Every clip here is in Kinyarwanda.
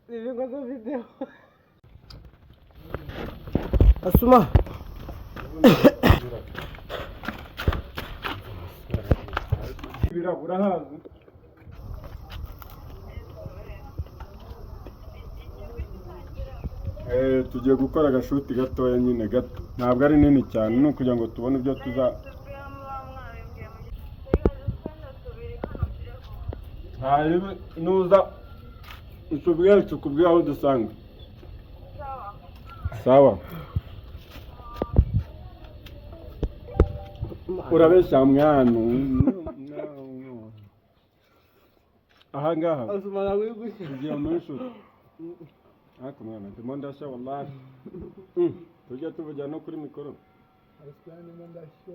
Nilikosa video. Asuma. Birabura hazi. Tugiye gukora agashuti gatoya nyine gato. Ntabwo ari nini cyane no kugira ngo tubone ibyo tuza. Hari nuza utubwire tukubwira aho dusanga. Sawa. Urabeshya mwana. Aha ngaha. Asumana wigushye. Tugiye muri shoot. Ariko mwana ndimo ndashya wallahi. Tujya tuvugira no kuri mikoro. Asumana ndimo ndashya.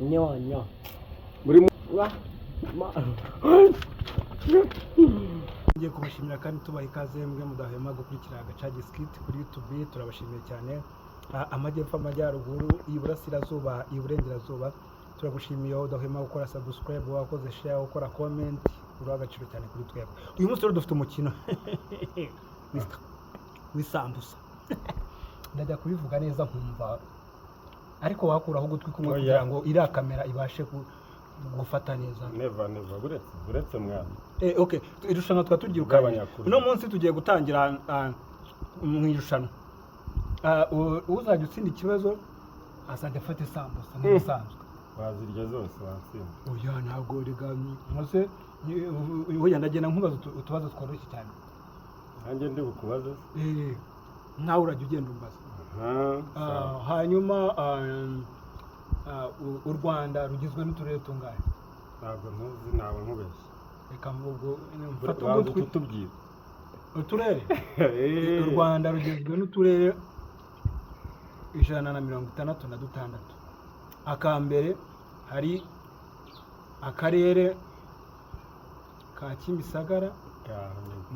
Nyonya. Muri ngiye kubashimira kandi tubaha ikaze mwe mudahwema gukurikira Agacagi Skit kuri YouTube. Turabashimiye cyane. Amajyepfo, amajyaruguru, iburasirazuba, iburengerazuba, turagushimiye udahwema gukora subscribe, wakoze share, ukora comment, uri agaciro cyane kuri twebwe. Uyu munsi rero dufite umukino w'isambusa. Ndajya kubivuga neza nkumva, ariko wakuraho ugutwi kumwe kugira ngo iriya kamera ibashe gufata neza. Never buretse mwana. Okay, irushanwa twatugiye uno munsi tugiye gutangira mu irushanwa. Uzajya utsinda ikibazo azajya afata isambusa nk'ibisanzwe. Wazirya zose watsinda. Oya ntabwo rigami. Mose oya ndagenda nkubaza utubazo tworoshye cyane. Nanjye ndi bukubaza. Nawe urajya ugenda umbaza. Hanyuma u Rwanda rugizwe n'uturere tungahe? Ntabwo ntuzi, ntabwo nkubeshye. Reka mvugo mfata ubwo tutubwira. Uturere? U Rwanda rugizwe n'uturere 166. Akambere hari akarere ka Kimisagara,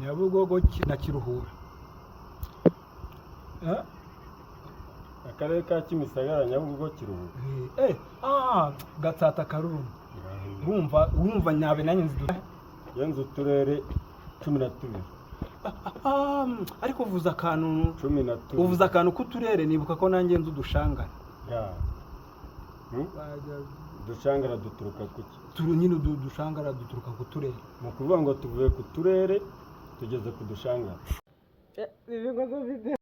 Nyabugogo na Kiruhura. Akarere ka Kimisagara, Nyabugogo, Kiruhura. Gatsata, Karuruma. Wumva nyabe nanjye nzi yenze uturere 12. Ariko uvuza akantu 12. Uvuza akantu k'uturere nibuka ko nanjye nzi udushangara. Dushangara duturuka kuki? Nyine dushangara duturuka ku turere. Mu kuvuga ngo tuvuye ku turere tugeze ku dushangara.